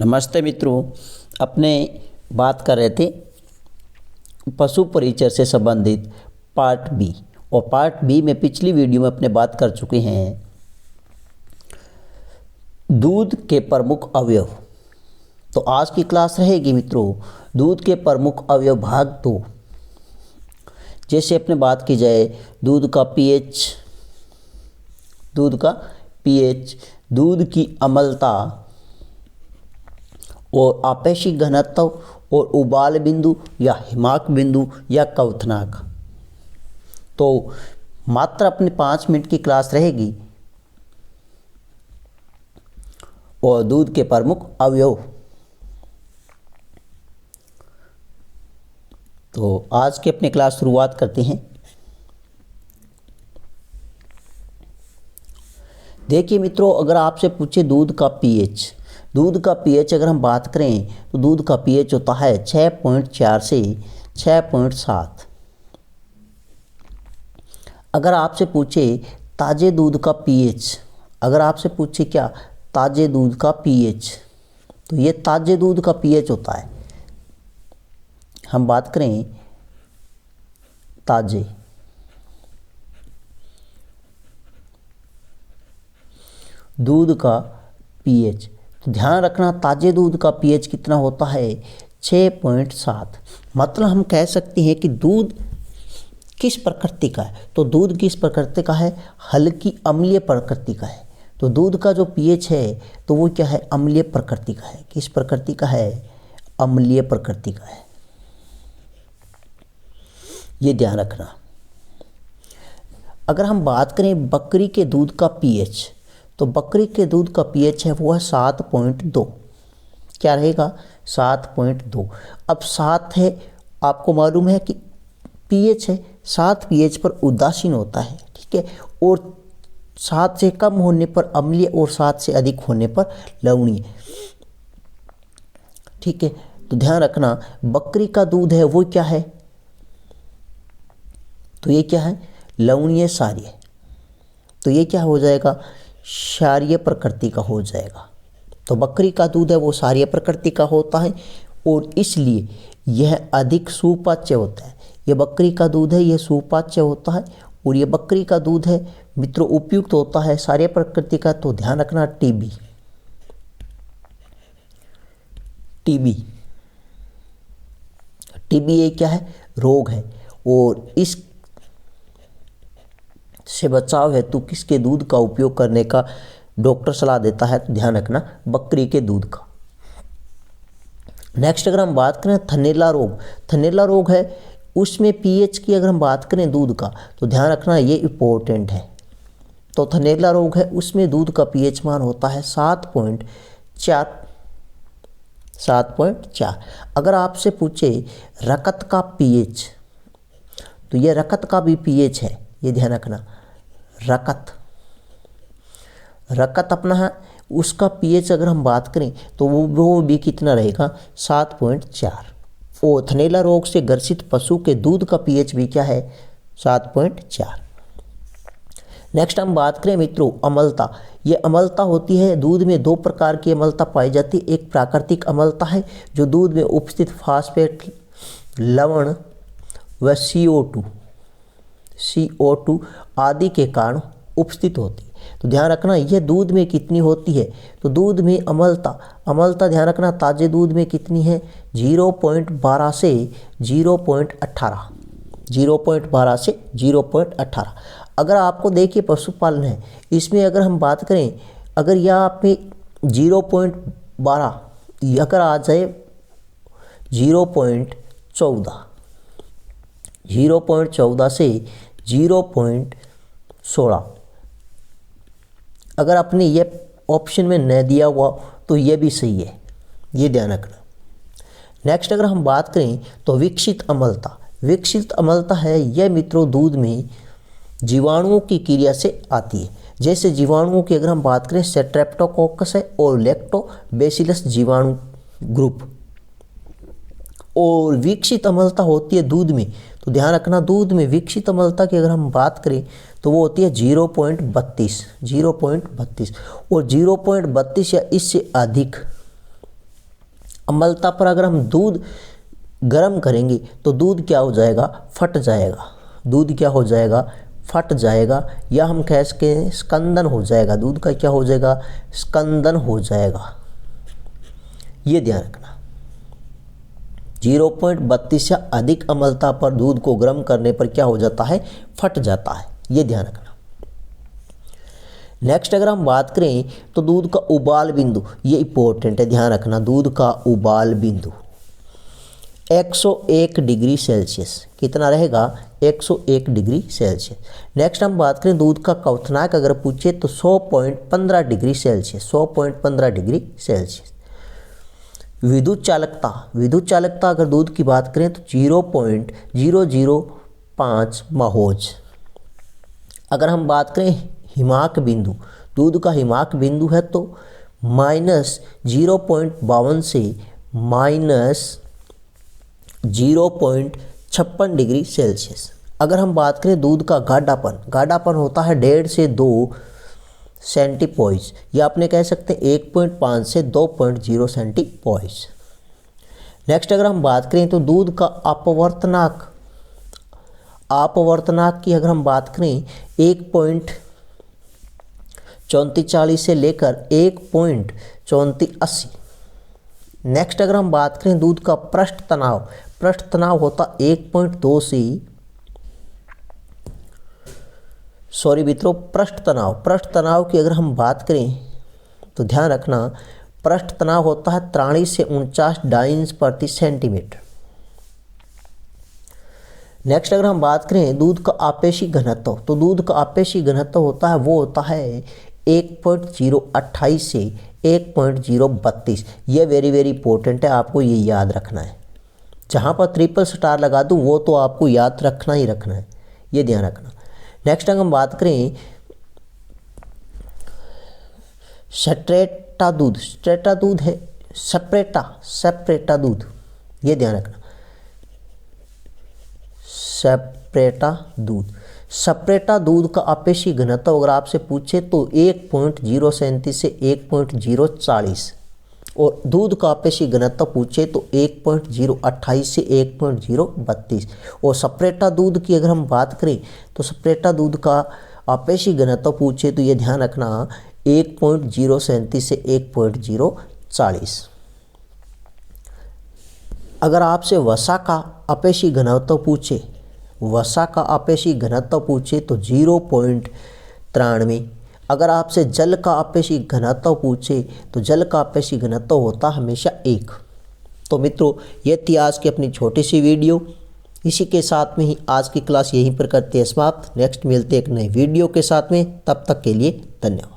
नमस्ते मित्रों, अपने बात कर रहे थे पशु परिचय से संबंधित पार्ट बी। और पार्ट बी में पिछली वीडियो में अपने बात कर चुके हैं दूध के प्रमुख अवयव। तो आज की क्लास रहेगी मित्रों दूध के प्रमुख अवयव भाग 2। जैसे अपने बात की जाए दूध का पीएच, दूध की अम्लता और आपेक्षिक घनत्व और उबाल बिंदु या हिमाक बिंदु या क्वथनांक। तो मात्र अपने 5 मिनट की क्लास रहेगी। और दूध के प्रमुख अवयव। तो आज के अपने क्लास शुरुआत करते हैं। देखिए मित्रों, अगर आपसे पूछे दूध का पीएच अगर हम बात करें तो दूध का पीएच होता है 6.4 से 6.7। अगर आपसे पूछे ताजे दूध का पीएच, ताजे दूध का पीएच, तो ये ताजे दूध का पीएच होता है। हम बात करें ताजे दूध का पीएच, तो ध्यान रखना ताजे दूध का पीएच कितना होता है 6.7। मतलब हम कह सकते हैं कि दूध किस प्रकृति का है, तो दूध किस प्रकृति का है, हल्की अम्लीय प्रकृति का है। तो दूध का जो पीएच है तो वो क्या है, अम्लीय प्रकृति का है। किस प्रकृति का है, अम्लीय प्रकृति का है। ये ध्यान रखना। अगर हम बात करें बकरी के दूध का पीएच, तो बकरी के दूध का पीएच है वो है 7.2। क्या रहेगा, 7.2। अब 7 है, आपको मालूम है कि पीएच है, 7 पीएच पर उदासीन होता है, ठीक है। और 7 से कम होने पर अम्लीय और 7 से अधिक होने पर लवणीय, ठीक है। तो ध्यान रखना बकरी का दूध है वो क्या है, तो ये क्या है, लवणीय क्षारीय। तो ये क्या हो जाएगा, क्षारीय प्रकृति का हो जाएगा। तो बकरी का दूध है वो क्षारीय प्रकृति का होता है और इसलिए यह अधिक सुपाच्य होता है। ये बकरी का दूध है, यह सुपाच्य होता है। और ये बकरी का दूध है मित्रों उपयुक्त होता है क्षारीय प्रकृति का। तो ध्यान रखना टीबी ये क्या है, रोग है। और इस से बचाव हेतु किसके दूध का उपयोग करने का डॉक्टर सलाह देता है, तो ध्यान रखना बकरी के दूध का। नेक्स्ट अगर हम बात करें थनैला रोग है, उसमें पीएच की अगर हम बात करें दूध का, तो ध्यान रखना ये इंपॉर्टेंट है। तो थनैला रोग है उसमें दूध का पीएच मान होता है 7.4। अगर आपसे पूछे रकत का पीएच, तो ये रकत का भी पीएच है, ये ध्यान रखना। रकत अपना है, उसका पीएच अगर हम बात करें तो वो भी कितना रहेगा 7.4। और थनैला रोग से ग्रसित पशु के दूध का पीएच भी क्या है 7.4। नेक्स्ट हम बात करें मित्रों अम्लता। ये अम्लता होती है, दूध में 2 प्रकार की अम्लता पाई जाती है। एक प्राकृतिक अम्लता है जो दूध में उपस्थित फास्फेट, लवण व CO2 आदि के कारण उपस्थित होती है। तो ध्यान रखना यह दूध में कितनी होती है, तो दूध में अम्लता ध्यान रखना ताजे दूध में कितनी है 0.12 से 0.18। अगर आपको देखिए पशुपालन है, इसमें अगर हम बात करें, अगर यहाँ पे 0.12 अगर आ जाए 0.14 से 0.16, अगर आपने ये ऑप्शन में न दिया हुआ तो ये भी सही है, ये ध्यान रखना। नेक्स्ट अगर हम बात करें तो विकसित अम्लता है, यह मित्रों दूध में जीवाणुओं की क्रिया से आती है। जैसे जीवाणुओं की अगर हम बात करें स्ट्रेप्टोकोकस है और लैक्टोबैसिलस जीवाणु ग्रुप। और विकसित अम्लता होती है दूध में, तो ध्यान रखना दूध में विकसित अम्लता की अगर हम बात करें तो वो होती है 0.32 और 0.32 या इससे अधिक अम्लता पर अगर हम दूध गर्म करेंगे तो दूध क्या हो जाएगा, फट जाएगा। दूध क्या हो जाएगा, फट जाएगा, या हम कह सके स्कंदन हो जाएगा। दूध का क्या हो जाएगा, स्कंदन हो जाएगा। ये ध्यान रखना। 0.32 या अधिक अम्लता पर दूध को गर्म करने पर क्या हो जाता है, फट जाता है। ये ध्यान रखना। नेक्स्ट अगर हम बात करें तो दूध का उबाल बिंदु, ये इंपॉर्टेंट है, ध्यान रखना। दूध का उबाल बिंदु 101 डिग्री सेल्सियस कितना रहेगा, 101 डिग्री सेल्सियस। नेक्स्ट हम बात करें दूध का क्वथनांक अगर पूछे तो 100.15 डिग्री सेल्सियस, 100.15 डिग्री सेल्सियस। विद्युत चालकता अगर दूध की बात करें तो 0.005 महोज। अगर हम बात करें हिमांक बिंदु, दूध का हिमांक बिंदु है तो -0.52 से -0.56 डिग्री सेल्सियस। अगर हम बात करें दूध का गाढ़ापन होता है 1.5 से 2 सेंटीपोइस, या आपने कह सकते हैं 1.5 से 2.0 सेंटीपोइस। नेक्स्ट अगर हम बात करें तो दूध का अपवर्तनांक की अगर हम बात करें 1.3440 से लेकर 1.3480। नेक्स्ट अगर हम बात करें दूध का पृष्ठ तनाव होता 1.2 से पृष्ठ तनाव की अगर हम बात करें तो ध्यान रखना, पृष्ठ तनाव होता है 43 से 49 डाइंस प्रति सेंटीमीटर। नेक्स्ट अगर हम बात करें दूध का आपेशी घनत्व, तो दूध का आपेशी घनत्व होता है 1.028 से 1.032। ये वेरी इंपॉर्टेंट है, आपको ये याद रखना है। जहाँ पर ट्रिपल स्टार लगा दूँ वो तो आपको याद रखना ही रखना है, ये ध्यान रखना। नेक्स्ट अगर हम बात करें स्ट्रेटा दूध है सेपरेटा दूध, ये ध्यान रखना। सेपरेटा दूध का आपेशी घनत्व अगर आपसे पूछे तो 1.037 से 1.040, और दूध का आपेशी घनत्व पूछे तो 1.028 से 1.032। और सेपरेटा दूध की अगर हम बात करें तो सेपरेटा दूध का आपेशी घनत्व पूछे तो ये ध्यान रखना 1.037 से 1.040। अगर आपसे वसा का आपेशी घनत्व पूछे तो 0.93। अगर आपसे जल का आपेशी घनत्व पूछे तो जल का आपेशी घनत्व होता हमेशा 1। तो मित्रों, ये थी आज की अपनी छोटी सी वीडियो। इसी के साथ में ही आज की क्लास यहीं पर करते हैं समाप्त। नेक्स्ट मिलते हैं एक नए वीडियो के साथ में, तब तक के लिए धन्यवाद।